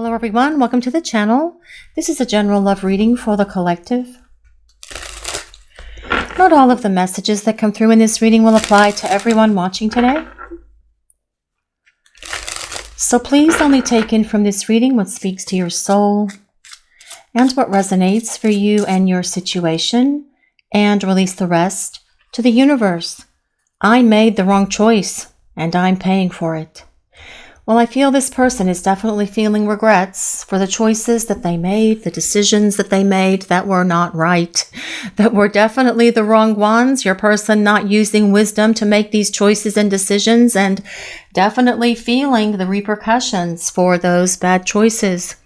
Hello everyone, welcome to the channel. This is a general love reading for the collective. Not all of the messages that come through in this reading will apply to everyone watching today. So please only take in from this reading what speaks to your soul and what resonates for you and your situation, and release the rest to the universe. I made the wrong choice and I'm paying for it. Well, I feel this person is definitely feeling regrets for the choices that they made, the decisions that they made that were not right, that were definitely the wrong ones. Your person not using wisdom to make these choices and decisions, and definitely feeling the repercussions for those bad choices,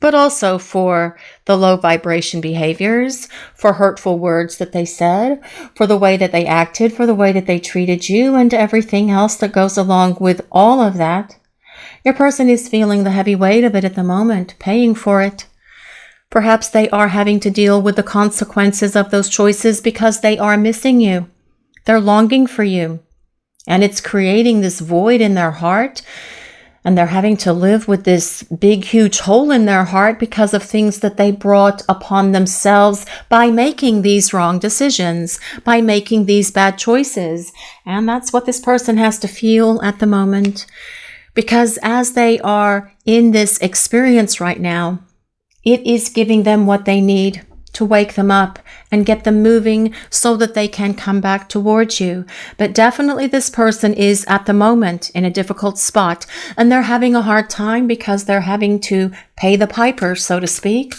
but also for the low vibration behaviors, for hurtful words that they said, for the way that they acted, for the way that they treated you, and everything else that goes along with all of that. Your person is feeling the heavy weight of it at the moment, paying for it. Perhaps they are having to deal with the consequences of those choices because they are missing you. They're longing for you. And it's creating this void in their heart. And they're having to live with this big, huge hole in their heart because of things that they brought upon themselves by making these wrong decisions, by making these bad choices. And that's what this person has to feel at the moment. Because as they are in this experience right now, it is giving them what they need to wake them up and get them moving so that they can come back towards you. But definitely this person is at the moment in a difficult spot, and they're having a hard time because they're having to pay the piper, so to speak,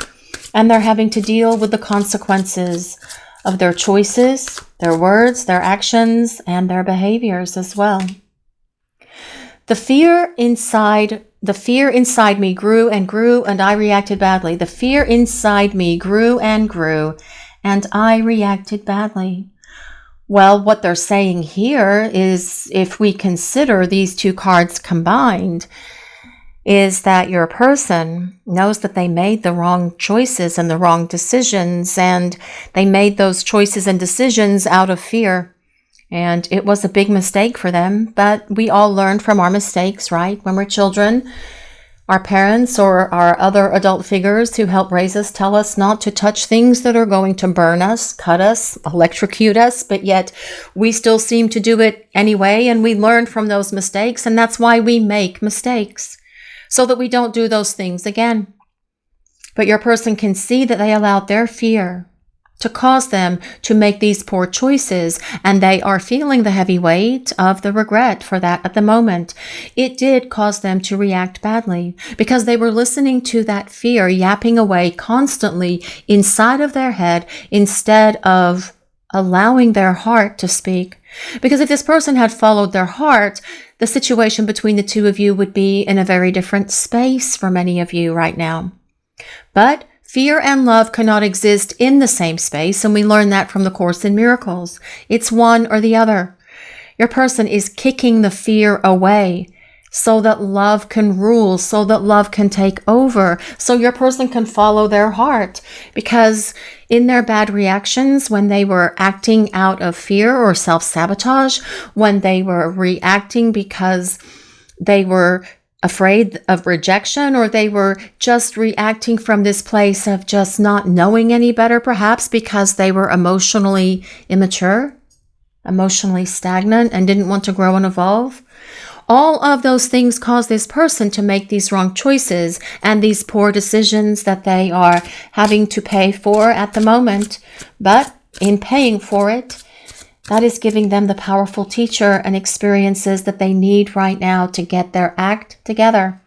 and they're having to deal with the consequences of their choices, their words, their actions, and their behaviors as well. The fear inside me grew and grew, and I reacted badly. The fear inside me grew, and I reacted badly. Well, what they're saying here is, if we consider these two cards combined, is that your person knows that they made the wrong choices and the wrong decisions, and they made those choices and decisions out of fear. And it was a big mistake for them, but we all learn from our mistakes, right? When we're children, our parents or our other adult figures who help raise us tell us not to touch things that are going to burn us, cut us, electrocute us, but yet we still seem to do it anyway, and we learn from those mistakes, and that's why we make mistakes, so that we don't do those things again. But your person can see that they allowed their fear to cause them to make these poor choices, and they are feeling the heavy weight of the regret for that at the moment. It did cause them to react badly because they were listening to that fear yapping away constantly inside of their head instead of allowing their heart to speak. Because if this person had followed their heart, the situation between the two of you would be in a very different space for many of you right now. But fear and love cannot exist in the same space, and we learn that from the Course in Miracles. It's one or the other. Your person is kicking the fear away so that love can rule, so that love can take over, so your person can follow their heart. Because in their bad reactions, when they were acting out of fear or self-sabotage, when they were reacting because they were afraid of rejection, or they were just reacting from this place of just not knowing any better, perhaps because they were emotionally immature, emotionally stagnant, and didn't want to grow and evolve. All of those things cause this person to make these wrong choices and these poor decisions that they are having to pay for at the moment. But in paying for it, that is giving them the powerful teacher and experiences that they need right now to get their act together.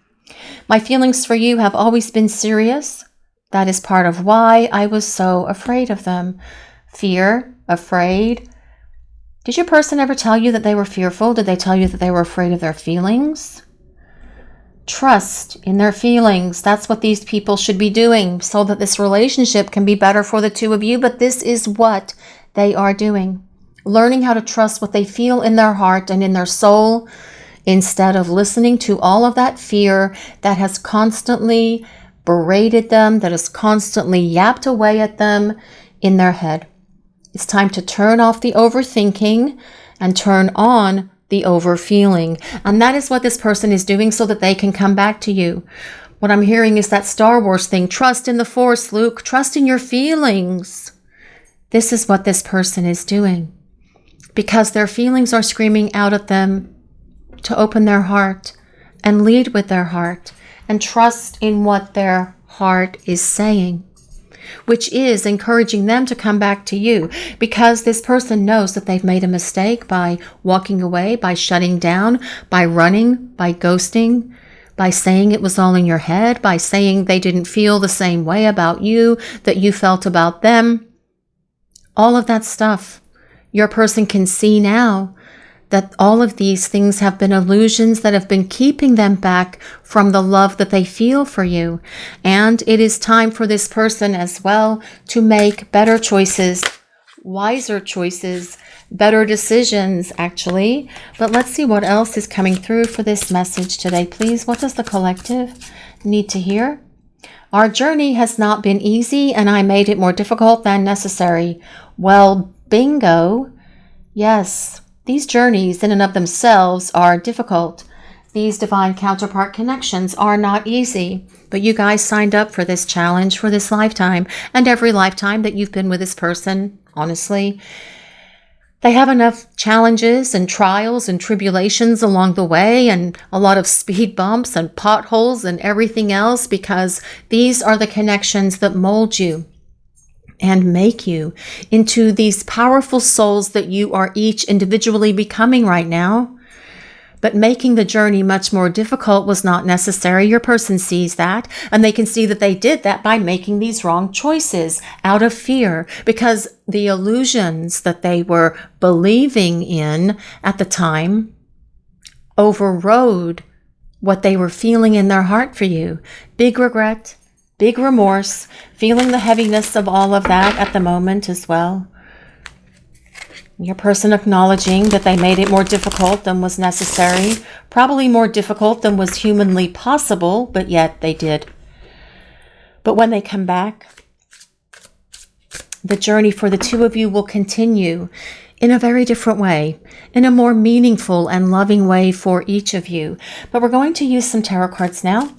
My feelings for you have always been serious. That is part of why I was so afraid of them. Fear, afraid. Did your person ever tell you that they were fearful? Did they tell you that they were afraid of their feelings? Trust in their feelings. That's what these people should be doing so that this relationship can be better for the two of you. But this is what they are doing. Learning how to trust what they feel in their heart and in their soul, instead of listening to all of that fear that has constantly berated them, that has constantly yapped away at them in their head. It's time to turn off the overthinking and turn on the overfeeling. And that is what this person is doing so that they can come back to you. What I'm hearing is that Star Wars thing. Trust in the Force, Luke. Trust in your feelings. This is what this person is doing. Because their feelings are screaming out at them to open their heart and lead with their heart and trust in what their heart is saying, which is encouraging them to come back to you, because this person knows that they've made a mistake by walking away, by shutting down, by running, by ghosting, by saying it was all in your head, by saying they didn't feel the same way about you that you felt about them. All of that stuff. Your person can see now that all of these things have been illusions that have been keeping them back from the love that they feel for you. And it is time for this person as well to make better choices, wiser choices, better decisions, actually. But let's see what else is coming through for this message today, please. What does the collective need to hear? Our journey has not been easy, and I made it more difficult than necessary. Well, bingo. Yes. These journeys in and of themselves are difficult. These divine counterpart connections are not easy, but you guys signed up for this challenge for this lifetime, and every lifetime that you've been with this person, honestly. They have enough challenges and trials and tribulations along the way, and a lot of speed bumps and potholes and everything else, because these are the connections that mold you and make you into these powerful souls that you are each individually becoming right now. But making the journey much more difficult was not necessary. Your person sees that, and they can see that they did that by making these wrong choices out of fear, because the illusions that they were believing in at the time overrode what they were feeling in their heart for you. Big regret, big remorse, feeling the heaviness of all of that at the moment as well. Your person acknowledging that they made it more difficult than was necessary, probably more difficult than was humanly possible, but yet they did. But when they come back, the journey for the two of you will continue in a very different way, in a more meaningful and loving way for each of you. But we're going to use some tarot cards now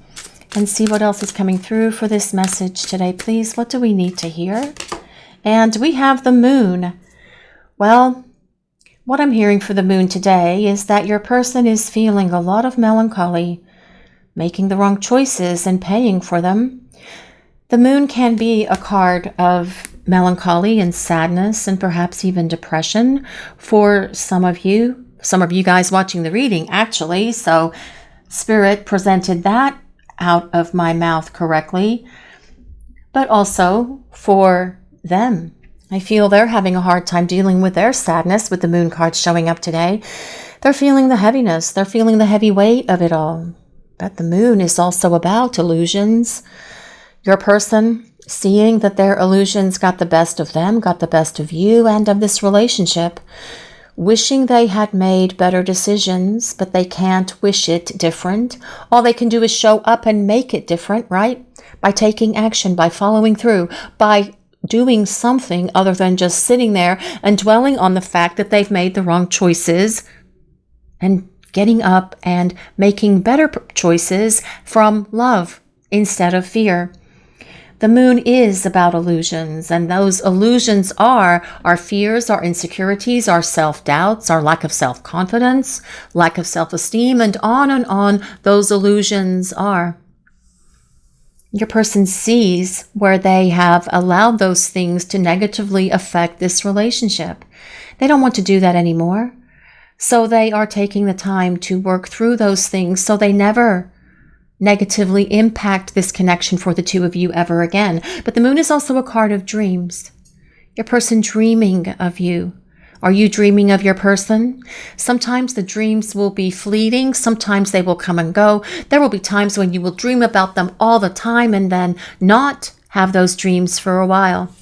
and see what else is coming through for this message today, please. What do we need to hear? And we have the moon. Well, what I'm hearing for the moon today is that your person is feeling a lot of melancholy, making the wrong choices and paying for them. The moon can be a card of melancholy and sadness and perhaps even depression for some of you guys watching the reading, actually. So Spirit presented that out of my mouth correctly, but also for them. I feel they're having a hard time dealing with their sadness with the moon card showing up today. They're feeling the heaviness. They're feeling the heavy weight of it all. But the moon is also about illusions. Your person seeing that their illusions got the best of them, got the best of you and of this relationship. Wishing they had made better decisions, but they can't wish it different. All they can do is show up and make it different, right? By taking action, by following through, by doing something other than just sitting there and dwelling on the fact that they've made the wrong choices, and getting up and making better choices from love instead of fear. The moon is about illusions, and those illusions are our fears, our insecurities, our self-doubts, our lack of self-confidence, lack of self-esteem, and on those illusions are. Your person sees where they have allowed those things to negatively affect this relationship. They don't want to do that anymore. So they are taking the time to work through those things so they never negatively impact this connection for the two of you ever again. But the moon is also a card of dreams. Your person dreaming of you. Are you dreaming of your person? Sometimes the dreams will be fleeting. Sometimes they will come and go. There will be times when you will dream about them all the time and then not have those dreams for a while.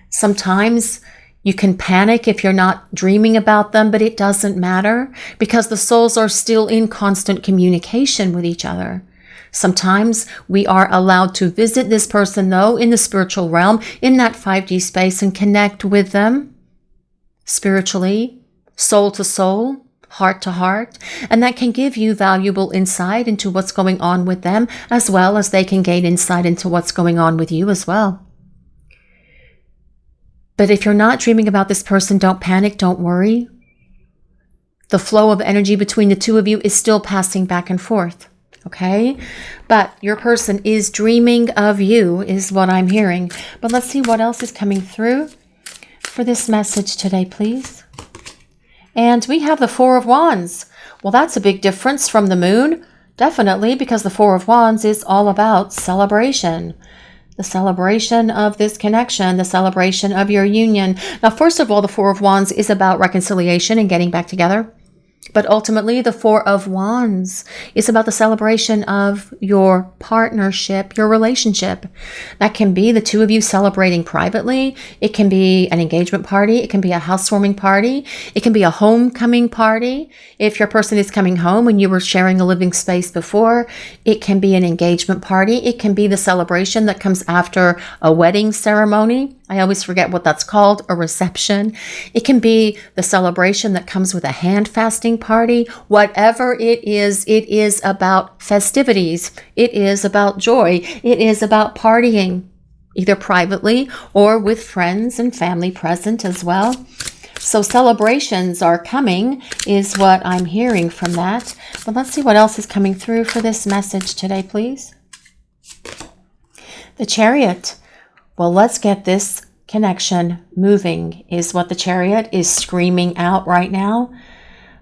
Sometimes you can panic if you're not dreaming about them, but it doesn't matter because the souls are still in constant communication with each other. Sometimes we are allowed to visit this person, though, in the spiritual realm, in that 5D space, and connect with them spiritually, soul to soul, heart to heart, and that can give you valuable insight into what's going on with them, as well as they can gain insight into what's going on with you as well. But if you're not dreaming about this person, don't panic, don't worry. The flow of energy between the two of you is still passing back and forth, okay? But your person is dreaming of you, is what I'm hearing. But let's see what else is coming through for this message today, please. And we have the Four of Wands. Well, that's a big difference from the Moon, definitely, because the Four of Wands is all about celebration. The celebration of this connection, the celebration of your union. Now, first of all, the Four of Wands is about reconciliation and getting back together. But ultimately, the Four of Wands is about the celebration of your partnership, your relationship. That can be the two of you celebrating privately. It can be an engagement party. It can be a housewarming party. It can be a homecoming party. If your person is coming home and you were sharing a living space before, it can be an engagement party. It can be the celebration that comes after a wedding ceremony. I always forget what that's called, a reception. It can be the celebration that comes with a hand fasting party. Whatever it is about festivities. It is about joy. It is about partying, either privately or with friends and family present as well. So celebrations are coming, is what I'm hearing from that. But let's see what else is coming through for this message today, please. The Chariot. Well, let's get this connection moving, is what the Chariot is screaming out right now.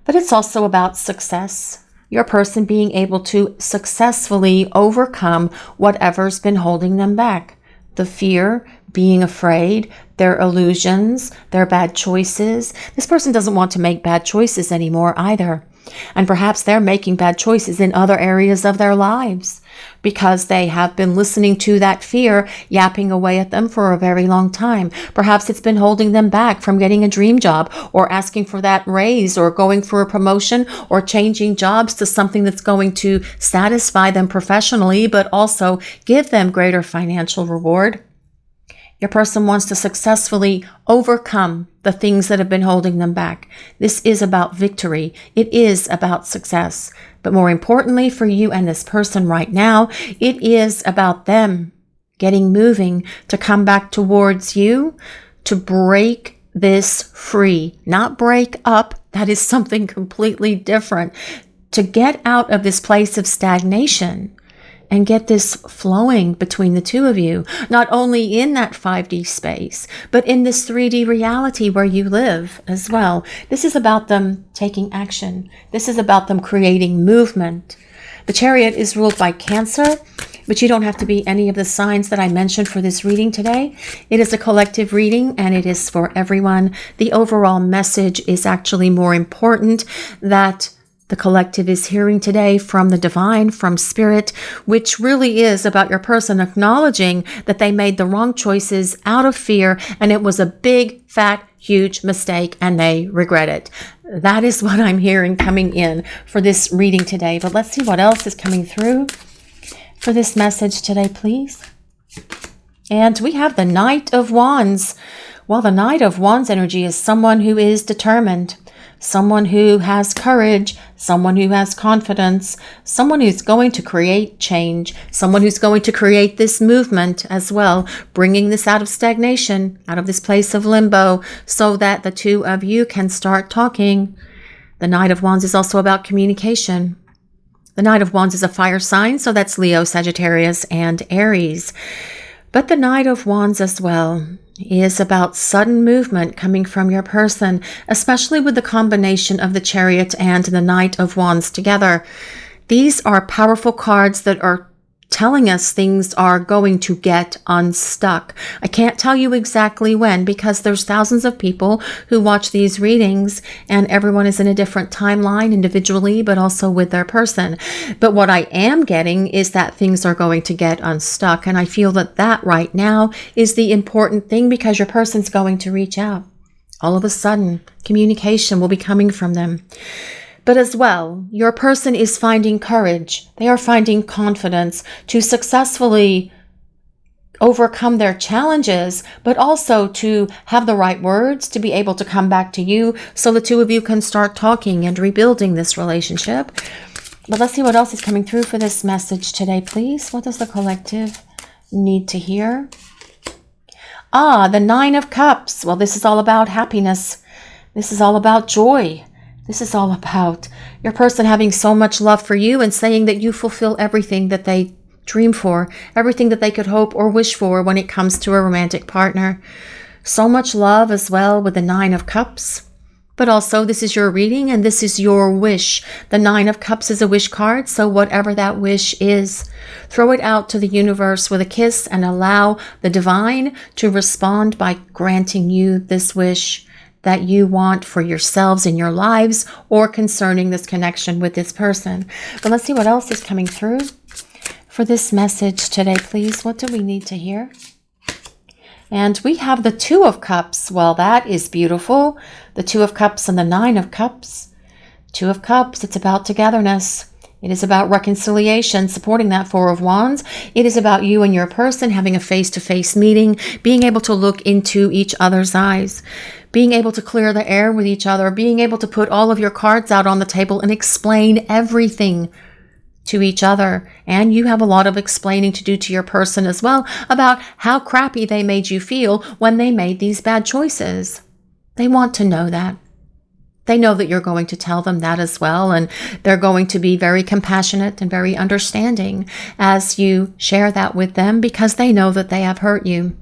But it's also about success. Your person being able to successfully overcome whatever's been holding them back. The fear, being afraid, their illusions, their bad choices. This person doesn't want to make bad choices anymore either. And perhaps they're making bad choices in other areas of their lives because they have been listening to that fear yapping away at them for a very long time. Perhaps it's been holding them back from getting a dream job or asking for that raise or going for a promotion or changing jobs to something that's going to satisfy them professionally, but also give them greater financial reward. Your person wants to successfully overcome the things that have been holding them back. This is about victory. It is about success. But more importantly for you and this person right now, it is about them getting moving to come back towards you, to break this free, not break up. That is something completely different. To get out of this place of stagnation and get this flowing between the two of you, not only in that 5D space, but in this 3D reality where you live as well. This is about them taking action. This is about them creating movement. The Chariot is ruled by Cancer, but you don't have to be any of the signs that I mentioned for this reading today. It is a collective reading and it is for everyone. The overall message is actually more important, that the collective is hearing today from the divine, from spirit, which really is about your person acknowledging that they made the wrong choices out of fear and it was a big, fat, huge mistake and they regret it. That is what I'm hearing coming in for this reading today. But let's see what else is coming through for this message today, please. And we have the Knight of Wands. Well, the Knight of Wands energy is someone who is determined, someone who has courage, someone who has confidence, someone who's going to create change, someone who's going to create this movement as well, bringing this out of stagnation, out of this place of limbo, so that the two of you can start talking. The Knight of Wands is also about communication. The Knight of Wands is a fire sign, so that's Leo, Sagittarius, and Aries. But the Knight of Wands as well is about sudden movement coming from your person, especially with the combination of the Chariot and the Knight of Wands together. These are powerful cards that are telling us things are going to get unstuck. I can't tell you exactly when because there's thousands of people who watch these readings and everyone is in a different timeline individually, but also with their person. But what I am getting is that things are going to get unstuck. And I feel that that right now is the important thing because your person's going to reach out. All of a sudden, communication will be coming from them. But as well, your person is finding courage. They are finding confidence to successfully overcome their challenges, but also to have the right words to be able to come back to you so the two of you can start talking and rebuilding this relationship. But let's see what else is coming through for this message today, please. What does the collective need to hear? The Nine of Cups. Well, this is all about happiness. This is all about joy. This is all about your person having so much love for you and saying that you fulfill everything that they dream for, everything that they could hope or wish for when it comes to a romantic partner. So much love as well with the Nine of Cups. But also, this is your reading and this is your wish. The Nine of Cups is a wish card, so whatever that wish is, throw it out to the universe with a kiss and allow the divine to respond by granting you this wish that you want for yourselves in your lives or concerning this connection with this person. But let's see what else is coming through for this message today, please. What do we need to hear? And we have the Two of Cups. Well, that is beautiful. The Two of Cups and the Nine of Cups. Two of Cups, it's about togetherness. It is about reconciliation, supporting that Four of Wands. It is about you and your person having a face-to-face meeting, being able to look into each other's eyes, being able to clear the air with each other, being able to put all of your cards out on the table and explain everything to each other. And you have a lot of explaining to do to your person as well about how crappy they made you feel when they made these bad choices. They want to know that. They know that you're going to tell them that as well, and they're going to be very compassionate and very understanding as you share that with them because they know that they have hurt you.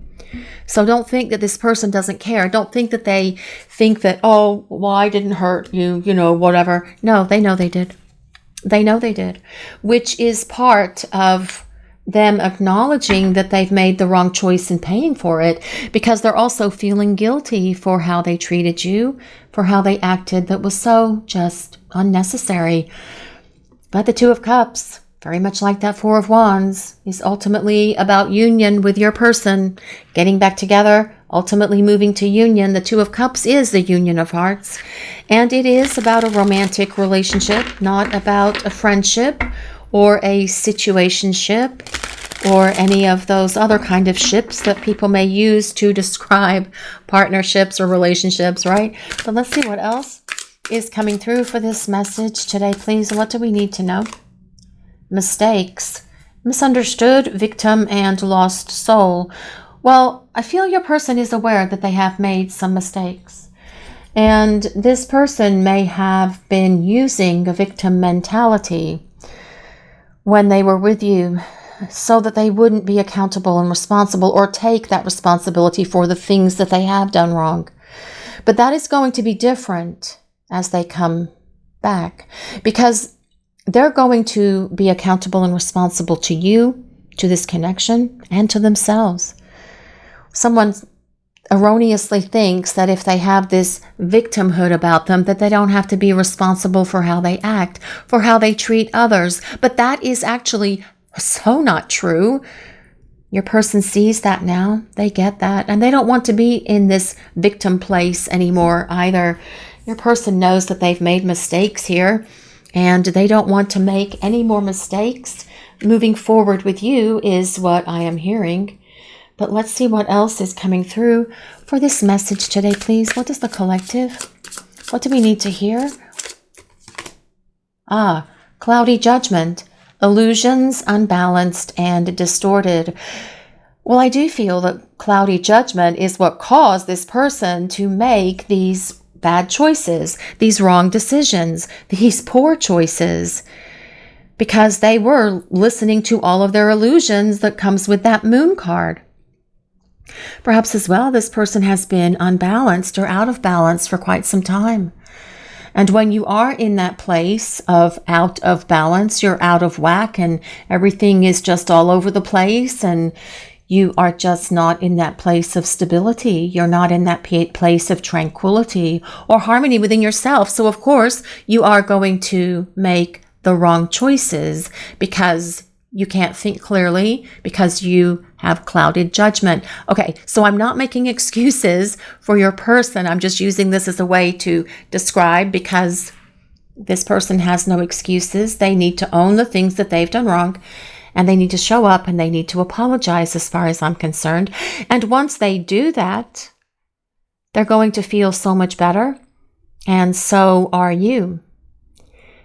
So don't think that this person doesn't care. Don't think that they think that, oh, well, I didn't hurt you, whatever. No, they know they did. They know they did, which is part of them acknowledging that they've made the wrong choice in paying for it, because they're also feeling guilty for how they treated you, for how they acted that was so just unnecessary. But the Two of Cups, very much like that Four of Wands, is ultimately about union with your person, getting back together, ultimately moving to union. The Two of Cups is the union of hearts, and it is about a romantic relationship, not about a friendship or a situationship or any of those other kind of ships that people may use to describe partnerships or relationships, right? But let's see what else is coming through for this message today, please. What do we need to know? Mistakes, misunderstood, victim, and lost soul. Well, I feel your person is aware that they have made some mistakes. And this person may have been using a victim mentality when they were with you so that they wouldn't be accountable and responsible or take that responsibility for the things that they have done wrong. But that is going to be different as they come back, because they're going to be accountable and responsible to you, to this connection, and to themselves. Someone erroneously thinks that if they have this victimhood about them, that they don't have to be responsible for how they act, for how they treat others. But that is actually so not true. Your person sees that now. They get that. And they don't want to be in this victim place anymore either. Your person knows that they've made mistakes here, and they don't want to make any more mistakes. Moving forward with you is what I am hearing. But let's see what else is coming through for this message today, please. What does the collective, what do we need to hear? Cloudy judgment, illusions, unbalanced, and distorted. Well, I do feel that cloudy judgment is what caused this person to make these bad choices, these wrong decisions, these poor choices, because they were listening to all of their illusions that comes with that moon card. Perhaps as well, this person has been unbalanced or out of balance for quite some time. And when you are in that place of out of balance, you're out of whack and everything is just all over the place, and you are just not in that place of stability. You're not in that place of tranquility or harmony within yourself. So of course, you are going to make the wrong choices because you can't think clearly, because you have clouded judgment. Okay, so I'm not making excuses for your person. I'm just using this as a way to describe, because this person has no excuses. They need to own the things that they've done wrong, and they need to show up and they need to apologize as far as I'm concerned. And once they do that, they're going to feel so much better. And so are you.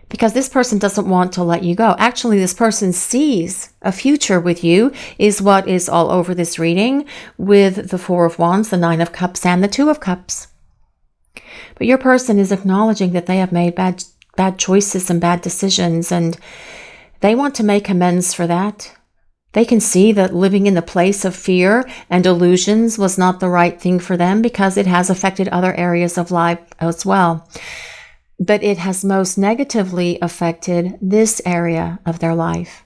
Because this person doesn't want to let you go. Actually, this person sees a future with you, is what is all over this reading, with the Four of Wands, the Nine of Cups, and the Two of Cups. But your person is acknowledging that they have made bad choices and bad decisions, and they want to make amends for that. They can see that living in the place of fear and illusions was not the right thing for them, because it has affected other areas of life as well. But it has most negatively affected this area of their life.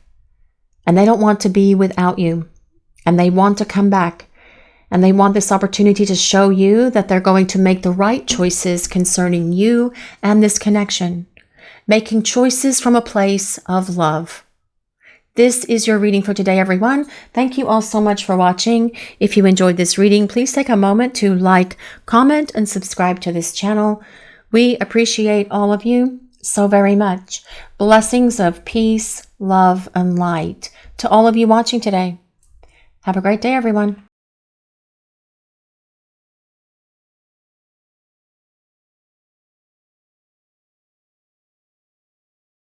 And they don't want to be without you. And they want to come back. And they want this opportunity to show you that they're going to make the right choices concerning you and this connection. Making choices from a place of love. This is your reading for today, everyone. Thank you all so much for watching. If you enjoyed this reading, please take a moment to like, comment, and subscribe to this channel. We appreciate all of you so very much. Blessings of peace, love, and light to all of you watching today. Have a great day, everyone.